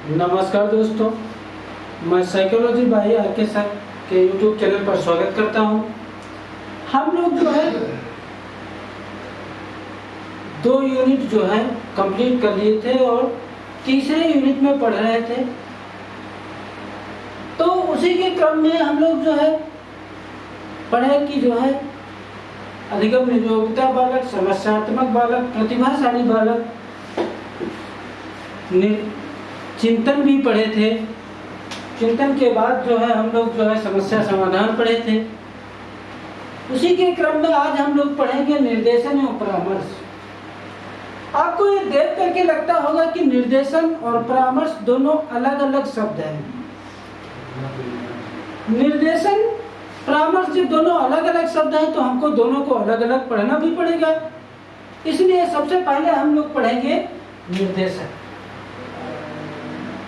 नमस्कार दोस्तों, मैं साइकोलॉजी भाई आर.के. सर के यूट्यूब चैनल पर स्वागत करता हूं। हम लोग जो है 2 यूनिट जो है कंप्लीट कर लिए थे और तीसरे यूनिट में पढ़ रहे थे। तो उसी के क्रम में हम लोग जो है पढ़े कि जो है अधिगम नियोगिता बालक, समस्यात्मक बालक, प्रतिभाशाली बालक, चिंतन भी पढ़े थे। चिंतन के बाद जो है हम लोग जो है समस्या समाधान पढ़े थे। उसी के क्रम में आज हम लोग पढ़ेंगे निर्देशन एवं परामर्श। आपको ये देख करके लगता होगा कि निर्देशन और परामर्श दोनों अलग अलग शब्द हैं। निर्देशन परामर्श जब दोनों अलग अलग शब्द हैं तो हमको दोनों को अलग अलग पढ़ना भी पड़ेगा। इसलिए सबसे पहले हम लोग पढ़ेंगे निर्देशन।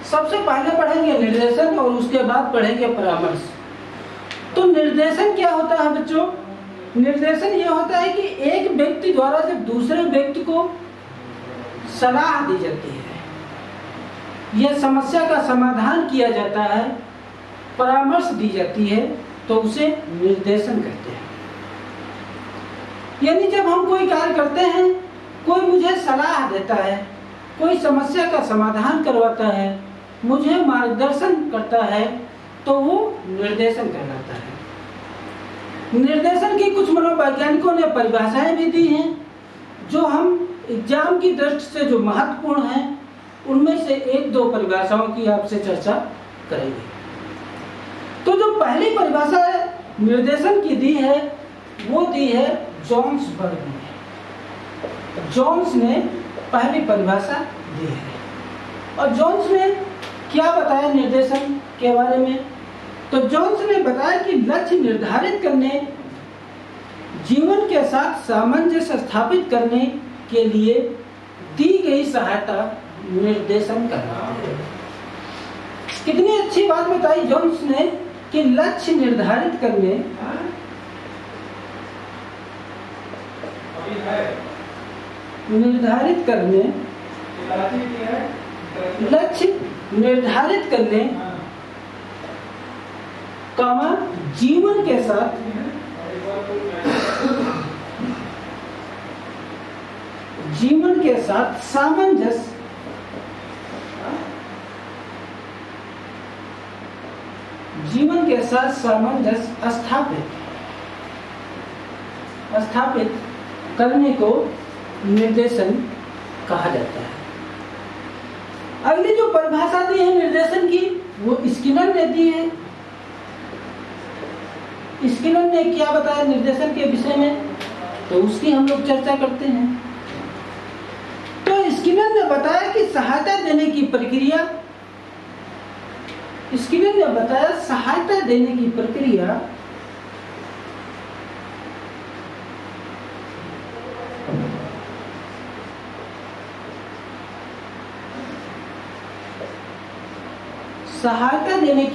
सबसे पहले पढ़ेंगे निर्देशन और उसके बाद पढ़ेंगे परामर्श। तो निर्देशन क्या होता है बच्चों? निर्देशन यह होता है कि एक व्यक्ति द्वारा जब दूसरे व्यक्ति को सलाह दी जाती है, यह समस्या का समाधान किया जाता है, परामर्श दी जाती है, तो उसे निर्देशन कहते हैं। यानी जब हम कोई कार्य करते हैं, कोई मुझे सलाह देता है, कोई समस्या का समाधान करवाता है, मुझे मार्गदर्शन करता है, तो वो निर्देशन कहलाता है। निर्देशन की कुछ मनोवैज्ञानिकों ने परिभाषाएं भी दी हैं, जो हम एग्जाम की दृष्टि से जो महत्वपूर्ण हैं, उनमें से 1-2 परिभाषाओं की आपसे चर्चा करेंगे। तो जो पहली परिभाषा निर्देशन की दी है, वो दी है जोन्सबर्ग ने। जोन्स ने पहली परिभाषा दी है। और जोन्स ने क्या बताया निर्देशन के बारे में? तो जोन्स ने बताया कि लक्ष्य निर्धारित करने, जीवन के साथ सामंजस्य स्थापित करने के लिए दी गई सहायता निर्देशन कहलाती है। कितनी अच्छी बात बताई जोन्स ने कि लक्ष्य निर्धारित करने, लक्ष्य निर्धारित करने, कामा जीवन के साथ सामंजस्य स्थापित करने को निर्देशन कहा जाता है। अगली जो परिभाषा दी है निर्देशन की, वो स्किनर ने दी है। स्किनर ने क्या बताया निर्देशन के विषय में, तो उसकी हम लोग चर्चा करते हैं। तो स्किनर ने बताया कि सहायता देने की प्रक्रिया, स्किनर ने बताया सहायता देने की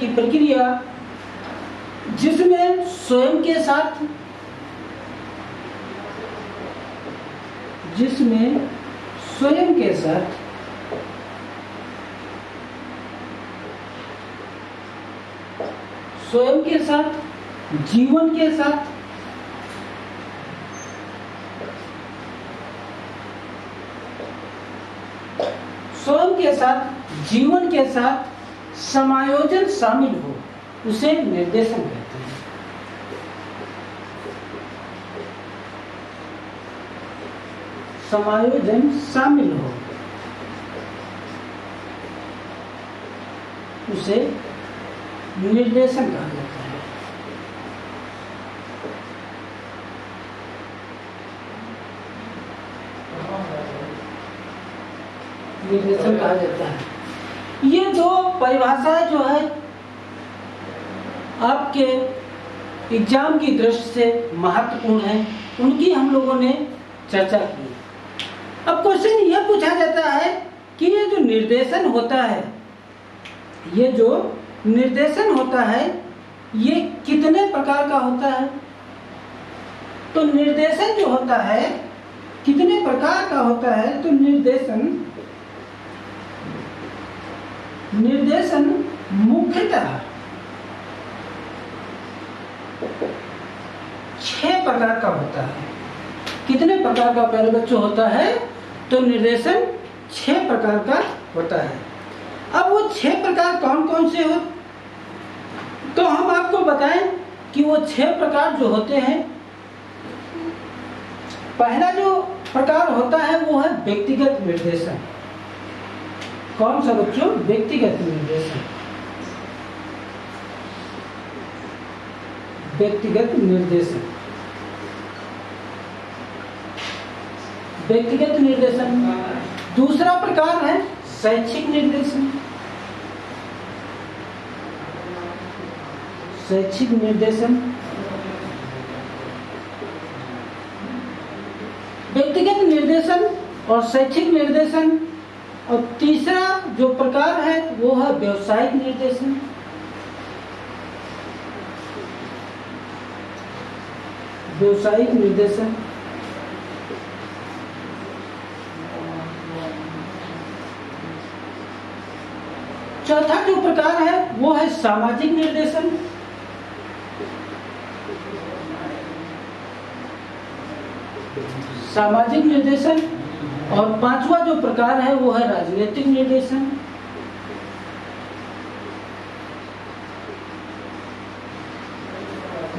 प्रक्रिया जिसमें स्वयं के साथ जीवन के साथ जीवन के साथ समायोजन शामिल हो, उसे निर्देशन कहते हैं। समायोजन शामिल हो, उसे निर्देशन कहा जाता है। निर्देशन कहा जाता है। ये 2 परिभाषाएं जो है आपके एग्जाम की दृष्टि से महत्वपूर्ण है, उनकी हम लोगों ने चर्चा की। अब क्वेश्चन यह पूछा जाता है कि ये जो निर्देशन होता है, ये कितने प्रकार का होता है? तो निर्देशन जो होता है कितने प्रकार का होता है? तो निर्देशन निर्देशन मुख्यतः 6 प्रकार का होता है। कितने प्रकार का प्यारे बच्चों होता है? तो निर्देशन 6 प्रकार का होता है। अब वो 6 प्रकार कौन कौन से हो, तो हम आपको बताएं कि वो 6 प्रकार जो होते हैं, पहला जो प्रकार होता है वो है व्यक्तिगत निर्देशन। कौन सा बच्चों? व्यक्तिगत निर्देशन। व्यक्तिगत निर्देशन, व्यक्तिगत निर्देशन। दूसरा प्रकार है शैक्षिक निर्देशन। शैक्षिक निर्देशन, व्यक्तिगत निर्देशन और शैक्षिक निर्देशन। और तीसरा जो प्रकार है वो है व्यावसायिक निर्देशन। व्यावसायिक निर्देशन। चौथा जो प्रकार है वो है सामाजिक निर्देशन। सामाजिक निर्देशन। और पांचवा जो प्रकार है वो है राजनीतिक निर्देशन।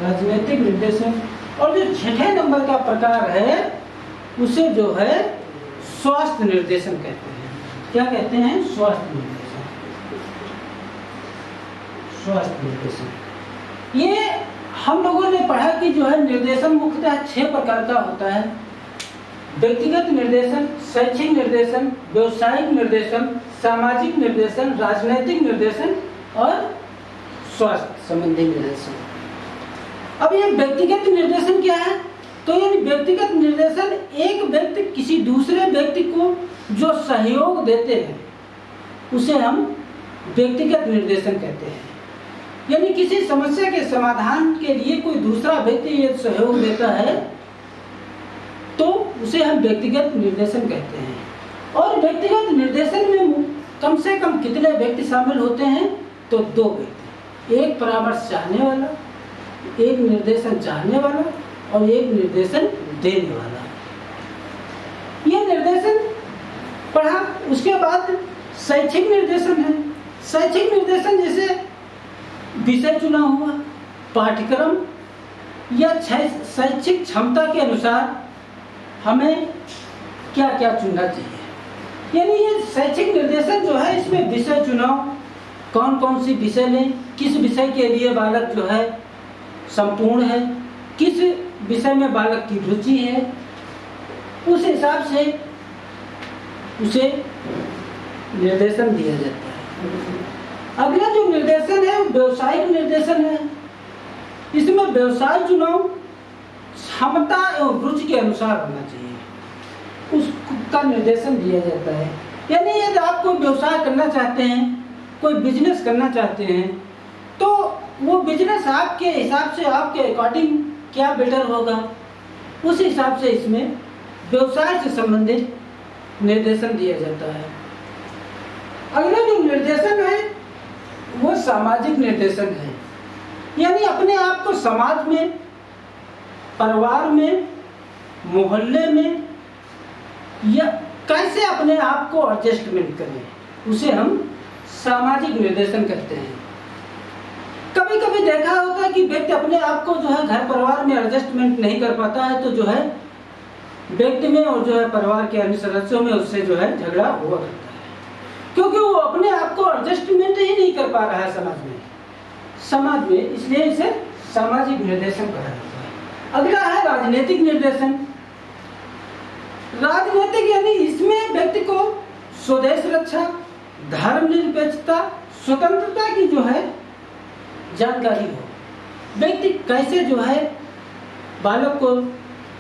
राजनीतिक निर्देशन। और जो छठे नंबर का प्रकार है उसे जो है स्वास्थ्य निर्देशन कहते हैं। क्या कहते हैं? स्वास्थ्य निर्देशन। स्वास्थ्य निर्देशन। ये हम लोगों ने पढ़ा कि जो है निर्देशन मुख्यतः 6 प्रकार का होता है। व्यक्तिगत निर्देशन, शैक्षिक निर्देशन, व्यावसायिक निर्देशन, सामाजिक निर्देशन, राजनीतिक निर्देशन और स्वास्थ्य संबंधी निर्देशन। अब ये व्यक्तिगत निर्देशन क्या है? तो ये व्यक्तिगत निर्देशन एक व्यक्ति किसी दूसरे व्यक्ति को जो सहयोग देते हैं उसे हम व्यक्तिगत निर्देशन कहते हैं। यानी किसी समस्या के समाधान के लिए कोई दूसरा व्यक्ति ये सहयोग देता है तो उसे हम व्यक्तिगत निर्देशन कहते हैं। और व्यक्तिगत निर्देशन में कम से कम कितने व्यक्ति शामिल होते हैं? तो 2 व्यक्ति, एक परामर्श चाहने वाला, एक निर्देशन चाहने वाला और एक निर्देशन देने वाला। यह निर्देशन पढ़ा। उसके बाद शैक्षिक निर्देशन है। शैक्षिक निर्देशन जैसे विषय चुना हुआ, पाठ्यक्रम या शैक्षिक क्षमता के अनुसार हमें क्या क्या चुनना चाहिए। यानी ये शैक्षिक निर्देशन जो है इसमें विषय चुनाव, कौन कौन सी विषय लें, किस विषय के लिए बालक जो है संपूर्ण है, किस विषय में बालक की रुचि है, उस हिसाब से उसे निर्देशन दिया जाता है। अगला जो निर्देशन है वो व्यावसायिक निर्देशन है। इसमें व्यवसाय चुनाव क्षमता एवं रुचि के अनुसार होना चाहिए, उसका निर्देशन दिया जाता है। यानी यदि आप कोई व्यवसाय करना चाहते हैं, कोई बिजनेस करना चाहते हैं, तो वो बिजनेस आपके हिसाब से, आपके अकॉर्डिंग क्या बेटर होगा, उस हिसाब से इसमें व्यवसाय से संबंधित निर्देशन दिया जाता है। अगला जो निर्देशन है वो सामाजिक निर्देशन है। यानी अपने आप को समाज में, परिवार में, मोहल्ले में या कैसे अपने आप को एडजस्टमेंट करें, उसे हम सामाजिक निर्देशन कहते हैं। कभी कभी देखा होता है कि व्यक्ति अपने आप को जो है घर परिवार में एडजस्टमेंट नहीं कर पाता है, तो जो है व्यक्ति में और जो है परिवार के अन्य सदस्यों में उससे जो है झगड़ा हुआ करता है, क्योंकि वो अपने आप को एडजस्टमेंट ही नहीं कर पा रहा है समाज में, इसलिए इसे सामाजिक निर्देशन कहा जाता है। अगला है राजनीतिक निर्देशन। राजनीतिक यानी इसमें व्यक्ति को स्वदेश रक्षा, धर्मनिरपेक्षता, स्वतंत्रता की जो है जानकारी हो। व्यक्ति कैसे जो है बालक को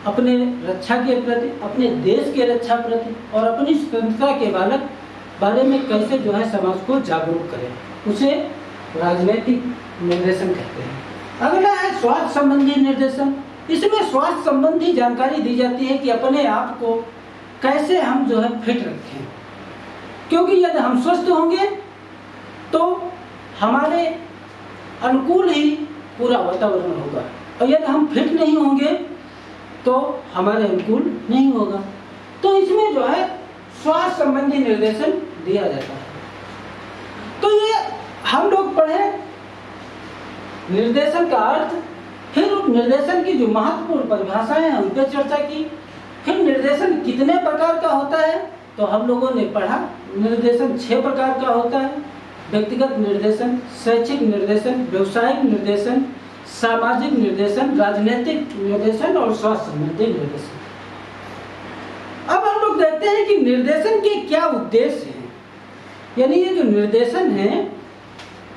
अपने रक्षा के प्रति, अपने देश के रक्षा प्रति और अपनी स्वतंत्रता के बारे में कैसे जो है समाज को जागरूक करे, उसे राजनीतिक निर्देशन कहते हैं। अगला है स्वास्थ्य संबंधी निर्देशन। इसमें स्वास्थ्य संबंधी जानकारी दी जाती है कि अपने आप को कैसे हम जो है फिट रखें, क्योंकि यदि हम स्वस्थ होंगे तो हमारे अनुकूल ही पूरा वातावरण होगा, और यदि हम फिट नहीं होंगे तो हमारे अनुकूल नहीं होगा। तो इसमें जो है स्वास्थ्य संबंधी निर्देशन दिया जाता है। तो ये हम लोग पढ़े निर्देशन का अर्थ, फिर उस निर्देशन की जो महत्वपूर्ण परिभाषाएं हैं उन पर चर्चा की। फिर निर्देशन कितने प्रकार का होता है तो हम लोगों ने पढ़ा निर्देशन 6 प्रकार का होता है। व्यक्तिगत निर्देशन, शैक्षिक निर्देशन, व्यवसायिक निर्देशन, सामाजिक निर्देशन, राजनीतिक निर्देशन और स्वास्थ्य संबंधी निर्देशन। अब हम लोग देखते हैं कि निर्देशन के क्या उद्देश्य हैं, यानी ये जो निर्देशन है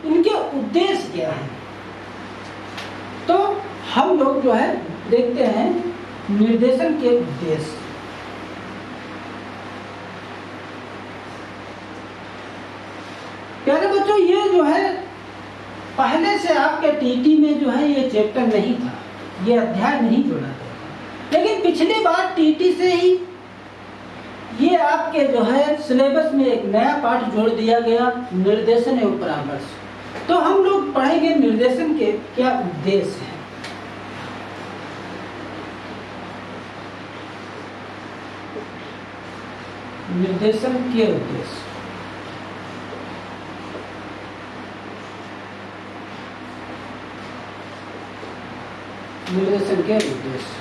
इनके उद्देश्य क्या हैं। तो हम लोग जो है देखते हैं निर्देशन के उद्देश्य। प्यारे बच्चों, ये जो है पहले से आपके टीटी में जो है ये चैप्टर नहीं था, ये अध्याय नहीं जोड़ा गया, लेकिन पिछली बार टीटी से ही ये आपके जो है सिलेबस में एक नया पाठ जोड़ दिया गया, निर्देशन एवं परामर्श। तो हम लोग पढ़ेंगे निर्देशन के क्या उद्देश्य हैं। निर्देशन के उद्देश्य। निर्देशन के उद्देश्य,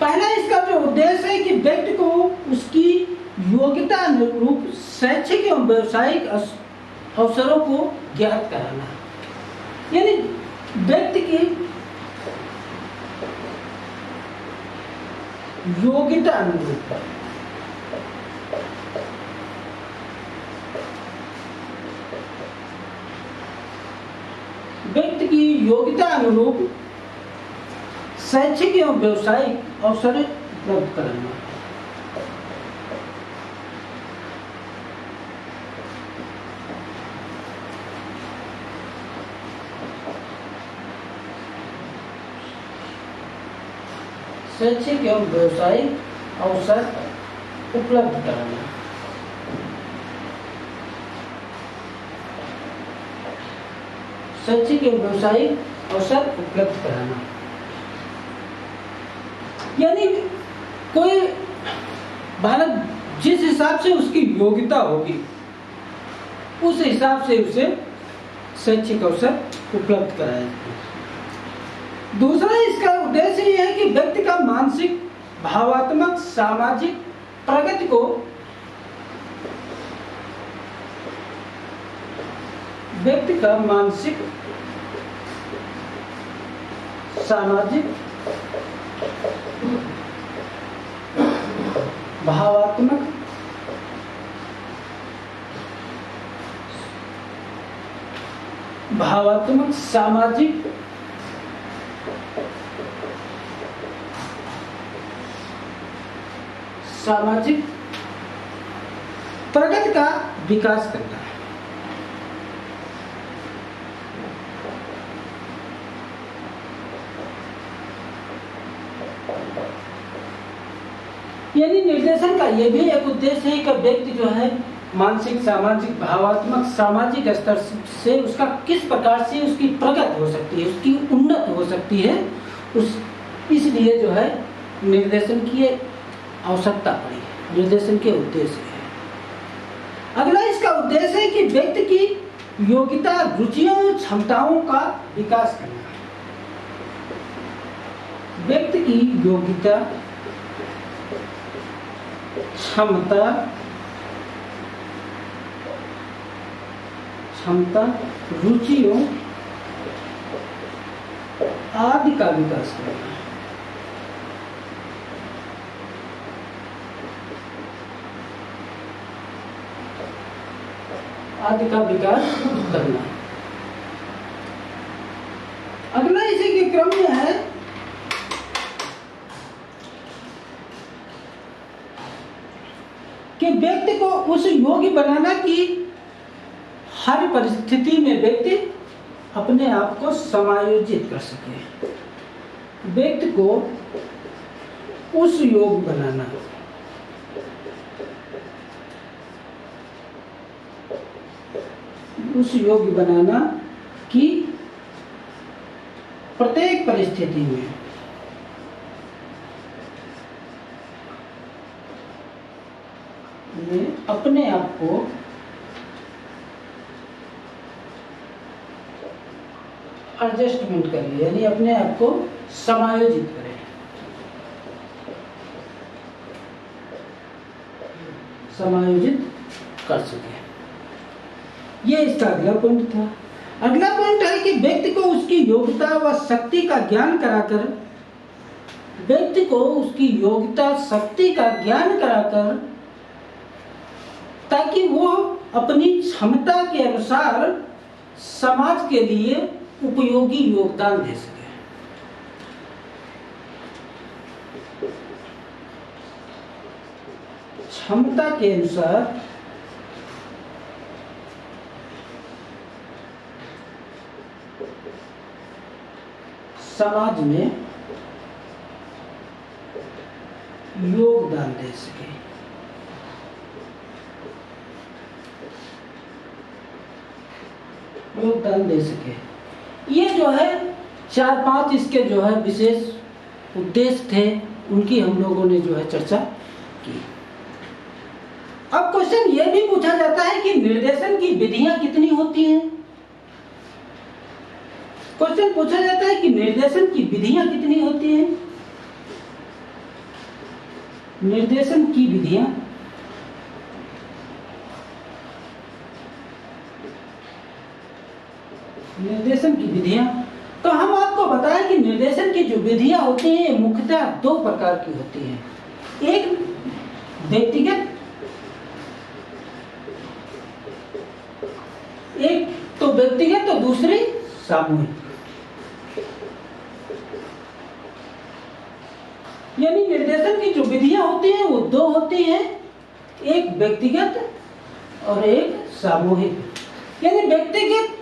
पहला इसका जो उद्देश्य है कि व्यक्ति को उसकी योग्यता अनुरूप शैक्षिक एवं व्यावसायिक अवसरों को ज्ञात कराना, यानी व्यक्ति की योग्यता अनुरूप शैक्षिक एवं व्यावसायिक अवसर उपलब्ध कराना। शैक्षिक एवं व्यावसायिक अवसर उपलब्ध कराना। शैक्षिक एवं व्यावसायिक अवसर उपलब्ध कराना, यानी कोई बालक जिस हिसाब से उसकी योग्यता होगी उस हिसाब से उसे शैक्षिक अवसर उपलब्ध कराया जाए। दूसरा इसका उद्देश्य यह है कि व्यक्ति का मानसिक, भावात्मक, सामाजिक प्रगति को व्यक्ति का मानसिक, सामाजिक, भावात्मक, सामाजिक, प्रगति का विकास करना है। यानी निर्देशन का यह भी एक उद्देश्य है कि व्यक्ति जो है मानसिक, सामाजिक, भावात्मक, सामाजिक स्तर से उसका किस प्रकार से उसकी प्रगति हो सकती है, उसकी उन्नति हो सकती है, इसलिए जो है निर्देशन की आवश्यकता पड़ी है, निर्देशन के उद्देश्य है। अगला इसका उद्देश्य है कि व्यक्ति की योग्यता, रुचियों और क्षमताओं का विकास करना। व्यक्ति की योग्यता, क्षमता, रुचियों आदि का विकास करना। अगला इसी के क्रम में है कि व्यक्ति को उस योग्य बनाना कि हर परिस्थिति में व्यक्ति अपने आप को समायोजित कर सके। व्यक्ति को उस योग्य बनाना उस योग्य बनाना कि प्रत्येक परिस्थिति में अपने आप को एडजस्टमेंट करें, यानी अपने आप को समायोजित करें। समायोजित कर सके। ये इसका अगला पॉइंट था। अगला पॉइंट है कि व्यक्ति को उसकी योग्यता व शक्ति का ज्ञान कराकर, व्यक्ति को उसकी योग्यता शक्ति का ज्ञान कराकर, ताकि वो अपनी क्षमता के अनुसार समाज के लिए उपयोगी योगदान दे सके। क्षमता के अनुसार समाज में योगदान दे सके। योगदान दे सके। ये जो है 4-5 इसके जो है विशेष उद्देश्य थे, उनकी हम लोगों ने जो है चर्चा की। अब क्वेश्चन ये भी पूछा जाता है कि निर्देशन की विधियां कितनी होती हैं। क्वेश्चन पूछा जाता है कि निर्देशन की विधियां कितनी होती हैं। निर्देशन की विधियां तो हम आपको बताएं कि निर्देशन की जो विधियां होती हैं मुख्यतः 2 प्रकार की होती हैं। एक व्यक्तिगत, एक तो व्यक्तिगत और दूसरी सामूहिक। यानी निर्देशन की जो विधियां होती हैं वो 2 होती हैं, एक व्यक्तिगत और एक सामूहिक। यानी व्यक्तिगत,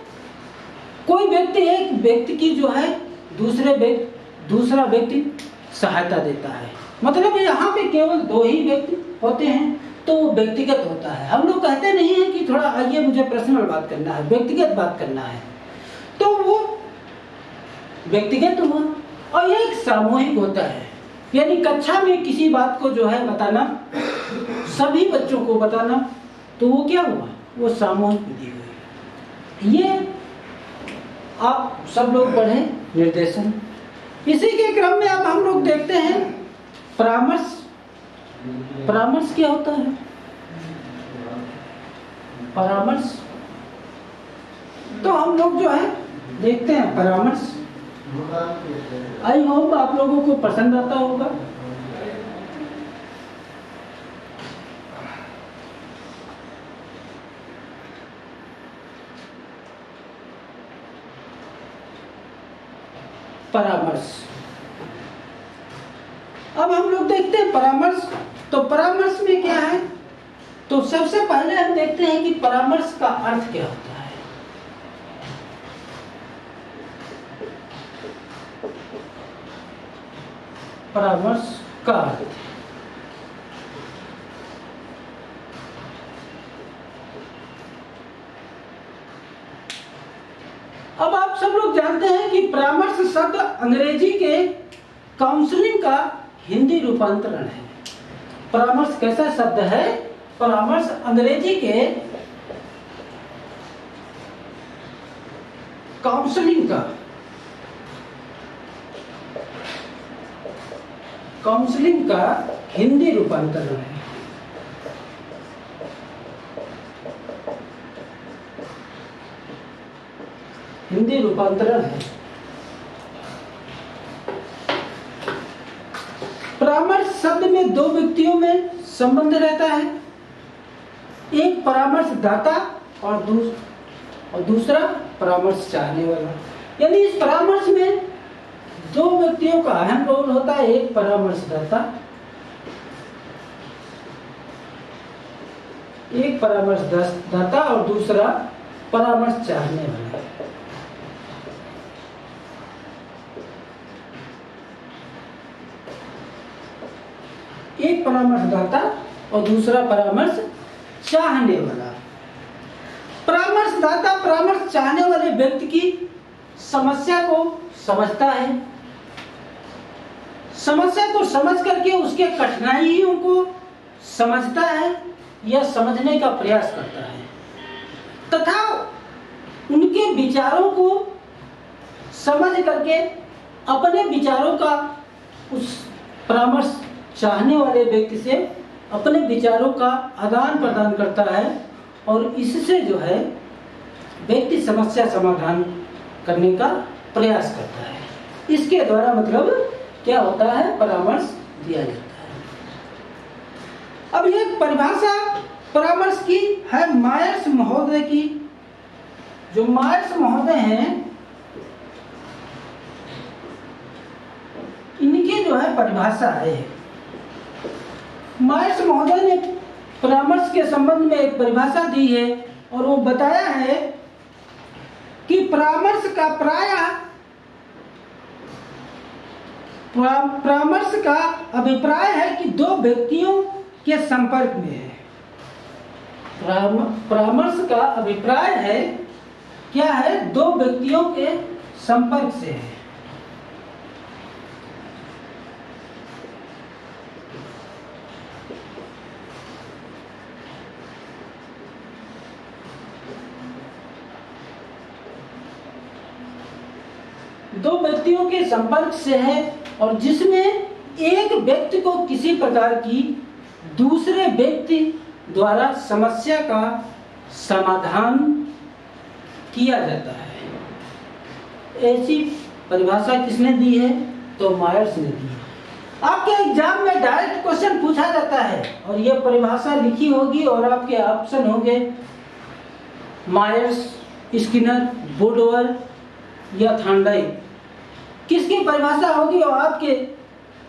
कोई व्यक्ति, एक व्यक्ति की जो है दूसरा व्यक्ति सहायता देता है, मतलब यहाँ पे केवल 2 ही व्यक्ति होते हैं तो वो व्यक्तिगत होता है। हम लोग कहते नहीं है कि थोड़ा आइए मुझे पर्सनल बात करना है, व्यक्तिगत बात करना है, तो वो व्यक्तिगत हुआ। और एक सामूहिक होता है, यानी कक्षा में किसी बात को जो है बताना, सभी बच्चों को बताना, तो वो क्या हुआ, वो सामूहिक विधि हुई। ये आप सब लोग पढ़े निर्देशन। इसी के क्रम में अब हम लोग देखते हैं परामर्श। परामर्श क्या होता है? परामर्श तो हम लोग जो है देखते हैं परामर्श। आई होप आप लोगों को पसंद आता होगा। परामर्श, अब हम लोग देखते हैं परामर्श। तो परामर्श में क्या है, तो सबसे पहले हम देखते हैं कि परामर्श का अर्थ क्या होता है। परामर्श का अर्थ, अब आप सब लोग जानते हैं कि परामर्श शब्द अंग्रेजी के काउंसलिंग का हिंदी रूपांतरण है। परामर्श कैसा शब्द है? परामर्श अंग्रेजी के काउंसलिंग का हिंदी रूपांतरण है। हिंदी रूपांतरण है। परामर्श शब्द में 2 व्यक्तियों में संबंध रहता है, एक परामर्शदाता और दूसरा परामर्श चाहने वाला। यानी इस परामर्श में 2 व्यक्तियों का अहम रोल होता है, एक परामर्शदाता, और दूसरा परामर्श चाहने वाला। एक परामर्शदाता और दूसरा परामर्श चाहने वाला। परामर्श परामर्शदाता परामर्श चाहने वाले व्यक्ति की समस्या को समझता है, समस्या को समझ करके उसके कठिनाइयों को समझता है या समझने का प्रयास करता है तथा उनके विचारों को समझ करके अपने विचारों का उस परामर्श चाहने वाले व्यक्ति से अपने विचारों का आदान प्रदान करता है और इससे जो है व्यक्ति समस्या समाधान करने का प्रयास करता है। इसके द्वारा मतलब क्या होता है, परामर्श दिया जाता है। अब ये परिभाषा परामर्श की है मायर्स महोदय की। जो मायर्स महोदय हैं इनकी जो है परिभाषा है। मायर्स महोदय ने परामर्श के संबंध में एक परिभाषा दी है और वो बताया है कि परामर्श का अभिप्राय है कि दो व्यक्तियों के संपर्क में है। परामर्श का अभिप्राय है क्या है, दो व्यक्तियों के संपर्क से है। दो व्यक्तियों के संपर्क से है और जिसमें एक व्यक्ति को किसी प्रकार की दूसरे व्यक्ति द्वारा समस्या का समाधान किया जाता है। ऐसी परिभाषा किसने दी है, तो मायर्स ने दी है। आपके एग्जाम में डायरेक्ट क्वेश्चन पूछा जाता है और यह परिभाषा लिखी होगी और आपके ऑप्शन होंगे मायर्स, स्किनर, वुडवर्ड या थॉर्नडाइक। किसकी परिभाषा होगी और आपके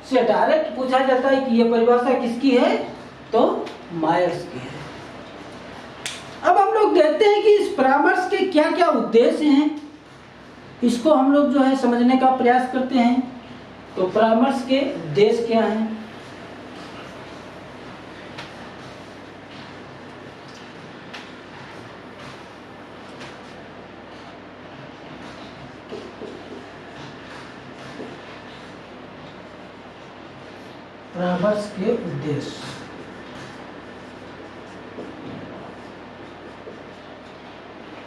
से डायरेक्ट पूछा जाता है कि यह परिभाषा किसकी है, तो मायर्स की है। अब हम लोग देखते हैं कि इस परामर्श के क्या क्या उद्देश्य हैं, इसको हम लोग जो है समझने का प्रयास करते हैं। तो परामर्श के उद्देश्य क्या हैं? परामर्श के उद्देश्य।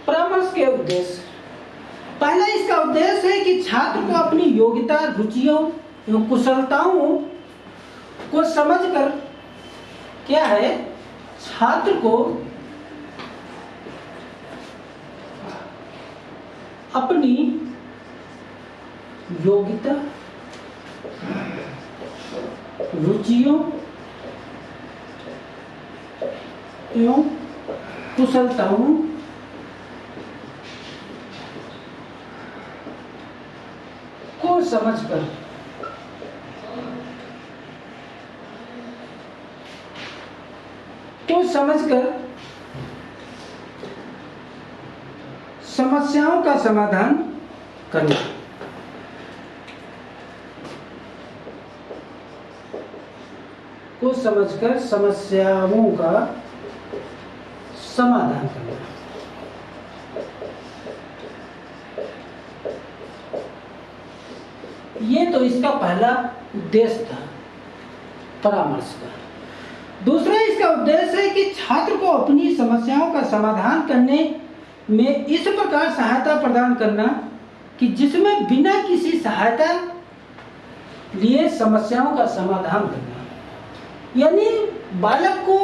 परामर्श के उद्देश्य, पहला इसका उद्देश्य है कि छात्र को अपनी योग्यता, रुचियों एवं कुशलताओं को समझकर क्या है, छात्र को अपनी योग्यता, रुचियों एवं कुशलताओं को समझकर समस्याओं का समाधान करना। को समझकर समस्याओं का समाधान करना। ये तो इसका पहला उद्देश्य था परामर्श का। दूसरा इसका उद्देश्य है कि छात्र को अपनी समस्याओं का समाधान करने में इस प्रकार सहायता प्रदान करना कि जिसमें बिना किसी सहायता लिए समस्याओं का समाधान करना। यानी बालक को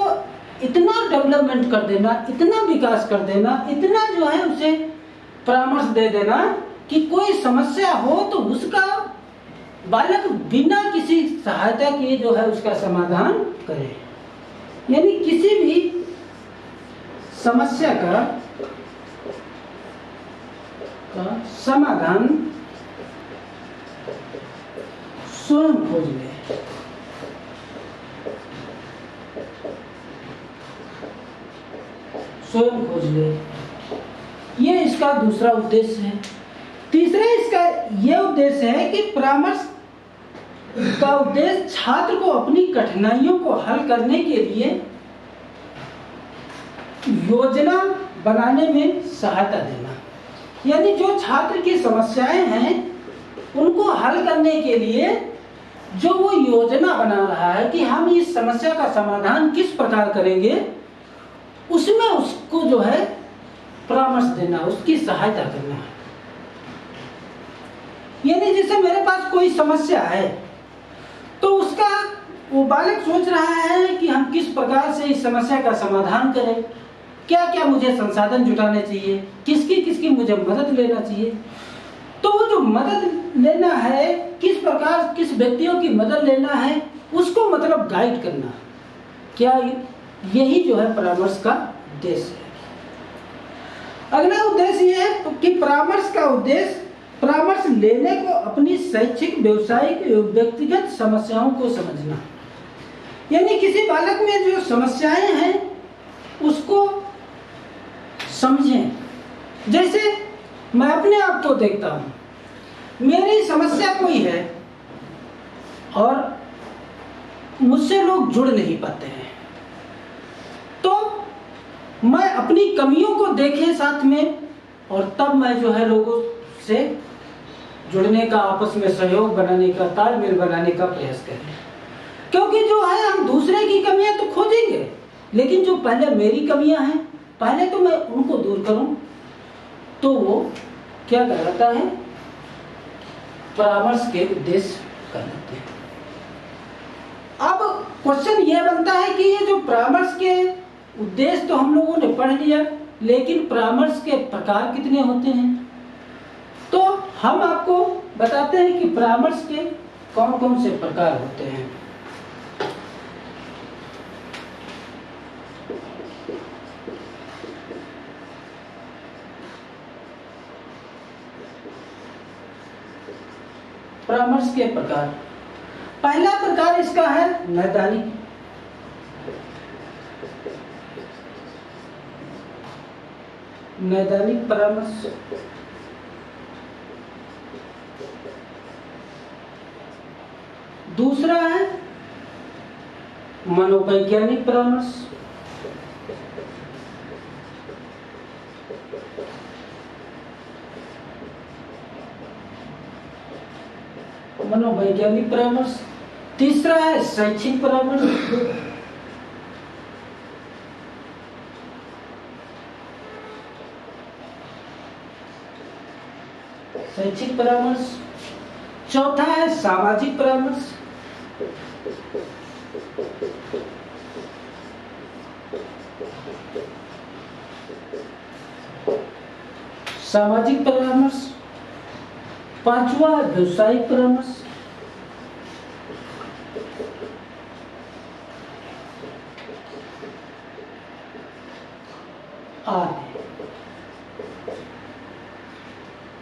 इतना डेवलपमेंट कर देना, इतना विकास कर देना, इतना जो है उसे परामर्श दे देना कि कोई समस्या हो तो उसका बालक बिना किसी सहायता के जो है उसका समाधान करे। यानी किसी भी समस्या का समाधान स्वयं खोज ले। स्वयं खोज ले, ये इसका दूसरा उद्देश्य है। तीसरा इसका यह उद्देश्य है कि परामर्श का उद्देश्य छात्र को अपनी कठिनाइयों को हल करने के लिए योजना बनाने में सहायता देना। यानी जो छात्र की समस्याएं हैं उनको हल करने के लिए जो वो योजना बना रहा है कि हम इस समस्या का समाधान किस प्रकार करेंगे, उसमें उसको जो है परामर्श देना, उसकी सहायता करना। यानी जैसे मेरे पास कोई समस्या है तो उसका वो बालक सोच रहा है कि हम किस प्रकार से इस समस्या का समाधान करें, क्या क्या मुझे संसाधन जुटाने चाहिए, किसकी किसकी मुझे मदद लेना चाहिए। तो वो जो मदद लेना है, किस प्रकार किस व्यक्तियों की मदद लेना है, उसको मतलब गाइड करना। क्या यही जो है परामर्श का उद्देश्य है। अगला उद्देश्य ये है कि परामर्श का उद्देश्य परामर्श लेने को अपनी शैक्षिक, व्यवसायिक एवं व्यक्तिगत समस्याओं को समझना। यानी किसी बालक में जो समस्याएं हैं उसको समझें। जैसे मैं अपने आप को देखता हूँ, मेरी समस्या कोई है और मुझसे लोग जुड़ नहीं पाते हैं, तो मैं अपनी कमियों को देखे साथ में और तब मैं जो है लोगों से जुड़ने का, आपस में सहयोग बनाने का, तालमेल बनाने का प्रयास करें। क्योंकि जो है हम दूसरे की कमियां तो खोजेंगे, लेकिन जो पहले मेरी कमियां हैं पहले तो मैं उनको दूर करूं, तो वो क्या कहलाता है, परामर्श के उद्देश्य कहलाते हैं। अब क्वेश्चन ये बनता है कि ये जो परामर्श के उद्देश्य तो हम लोगों ने पढ़ लिया, लेकिन परामर्श के प्रकार कितने होते हैं। तो हम आपको बताते हैं कि परामर्श के कौन कौन से प्रकार होते हैं। परामर्श के प्रकार, पहला प्रकार इसका है नैदानिक। नैदानिक परामर्श। दूसरा है मनोवैज्ञानिक परामर्श। मनोवैज्ञानिक परामर्श। तीसरा है शैक्षिक परामर्श। शैक्षिक परामर्श। चौथा है सामाजिक परामर्श। सामाजिक परामर्श। पांचवा व्यवसायिक परामर्श।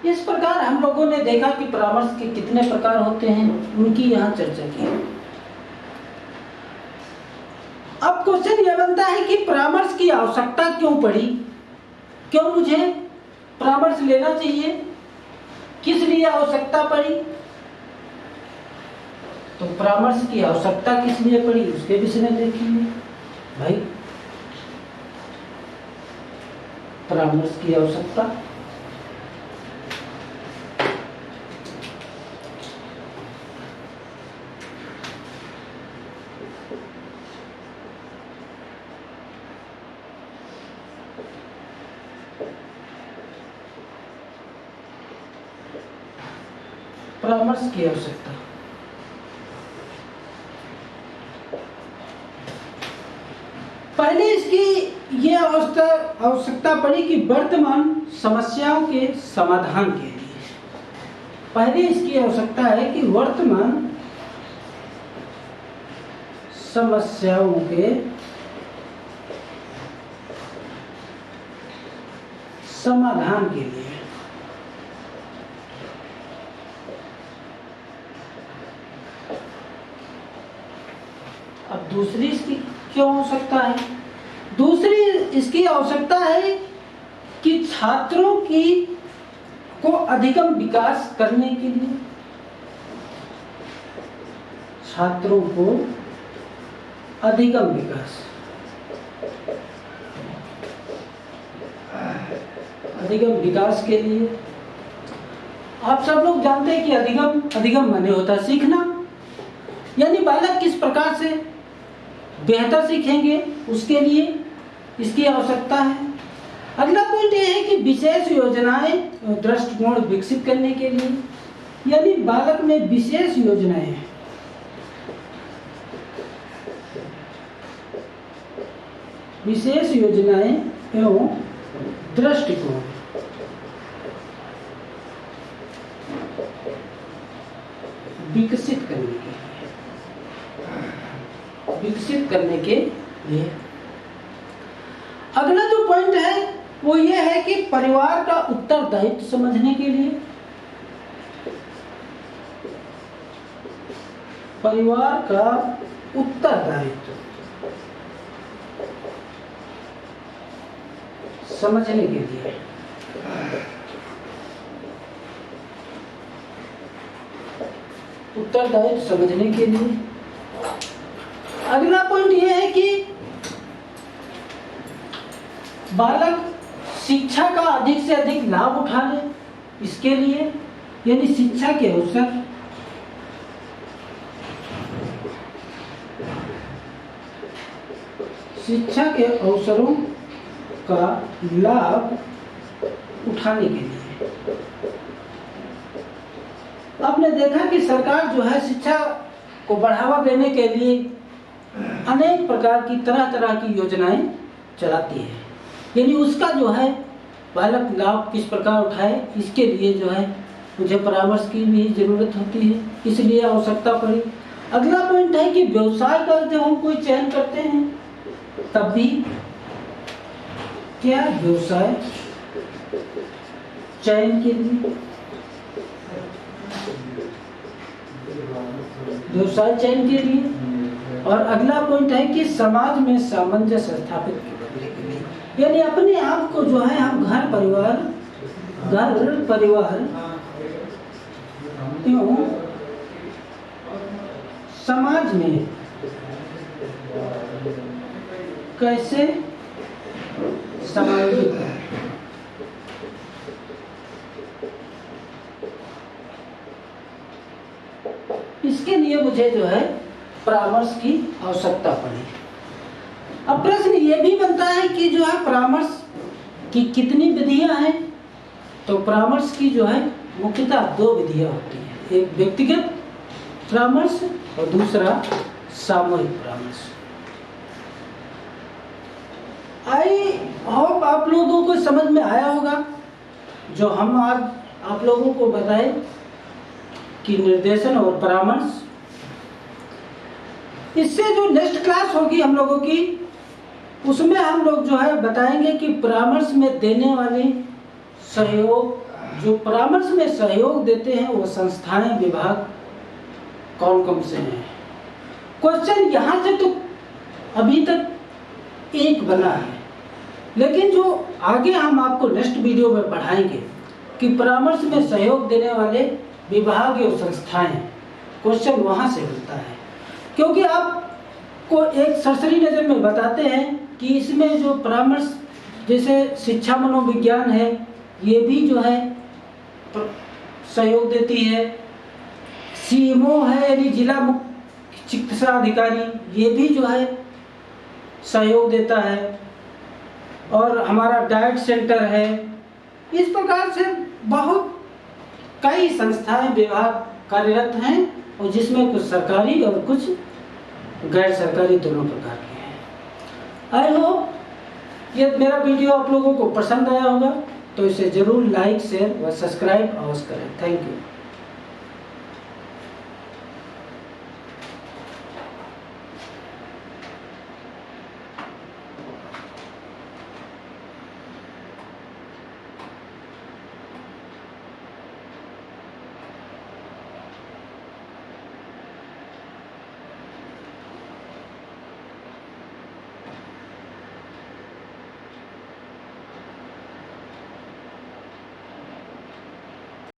इस प्रकार हम लोगों ने देखा कि परामर्श के कितने प्रकार होते हैं, उनकी यहाँ चर्चा की। अब क्वेश्चन यह बनता है कि परामर्श की आवश्यकता क्यों पड़ी, क्यों मुझे परामर्श लेना चाहिए, किस लिए आवश्यकता पड़ी। तो परामर्श की आवश्यकता किस लिए पड़ी उसके विषय में देखेंगे। भाई परामर्श की आवश्यकता, परामर्श की आवश्यकता। पहले इसकी यह आवश्यकता पड़ी कि वर्तमान समस्याओं के समाधान के लिए, पहले इसकी आवश्यकता है कि वर्तमान समस्याओं के समाधान के लिए। अब दूसरी इसकी क्यों आवश्यकता है, दूसरी इसकी आवश्यकता है कि छात्रों की को अधिगम विकास करने के लिए, छात्रों को अधिगम विकास, अधिगम विकास के लिए। आप सब लोग जानते हैं कि अधिगम माने होता है सीखना, यानी बालक किस प्रकार से बेहतर सीखेंगे उसके लिए इसकी आवश्यकता है। अगला पॉइंट यह है कि विशेष योजनाएं दृष्टिकोण विकसित करने के लिए, यानी बालक में विशेष योजनाएं हैं। विशेष योजनाएं एवं दृष्टिकोण विकसित करने के लिए। अगला जो पॉइंट है वो ये है कि परिवार का उत्तरदायित्व समझने के लिए, परिवार का उत्तरदायित्व समझने के लिए। उत्तरदायित्व समझने के लिए। अगला पॉइंट यह है कि बालक शिक्षा का अधिक से अधिक लाभ उठा ले, इसके लिए यानी शिक्षा के अवसर, शिक्षा के अवसरों का लाभ उठाने के लिए। आपने देखा कि सरकार जो है शिक्षा को बढ़ावा देने के लिए अनेक प्रकार की तरह तरह की योजनाएं चलाती है, यानी उसका जो है बालक लाभ किस प्रकार उठाए इसके लिए जो है मुझे परामर्श की भी जरूरत होती है, इसलिए आवश्यकता पड़ी। अगला पॉइंट है कि व्यवसाय का जब हम कोई चयन करते हैं तब भी क्या व्यवसाय चयन के लिए, व्यवसाय चयन के लिए। और अगला पॉइंट है कि समाज में सामंजस्य स्थापित करने के लिए, यानी अपने आप को जो है हम घर परिवार एवं समाज में कैसे समायोजित करें। इसके लिए मुझे जो है परामर्श की आवश्यकता पड़ी। अब प्रश्न ये भी बनता है कि जो है परामर्श की कितनी विधियां हैं, तो परामर्श की जो है मुख्यतः दो विधियां होती हैं, एक व्यक्तिगत परामर्श और दूसरा सामूहिक परामर्श। आई होप आप लोगों को समझ में आया होगा जो हम आज आप लोगों को बताए कि निर्देशन और परामर्श। इससे जो नेक्स्ट क्लास होगी हम लोगों की, उसमें हम लोग जो है बताएंगे कि परामर्श में देने वाले सहयोग, जो परामर्श में सहयोग देते हैं वो संस्थाएं विभाग कौन कौन से हैं। क्वेश्चन यहाँ से तो अभी तक एक बना है, लेकिन जो आगे हम आपको नेक्स्ट वीडियो में पढ़ाएंगे कि परामर्श में सहयोग देने वाले विभाग और संस्थाएं, क्वेश्चन वहां से होता है। क्योंकि आपको एक सरसरी नज़र में बताते हैं कि इसमें जो परामर्श जैसे शिक्षा मनोविज्ञान है ये भी जो है सहयोग देती है, सीएमओ है यानी जिला मुख्य चिकित्सा अधिकारी ये भी जो है सहयोग देता है, और हमारा डाइट सेंटर है। इस प्रकार से बहुत कई संस्थाएं विभाग कार्यरत हैं, और जिसमें कुछ सरकारी और कुछ गैर सरकारी दोनों प्रकार के हैं। आई होप ये मेरा वीडियो आप लोगों को पसंद आया होगा, तो इसे जरूर लाइक शेयर व सब्सक्राइब अवश्य करें। Thank you.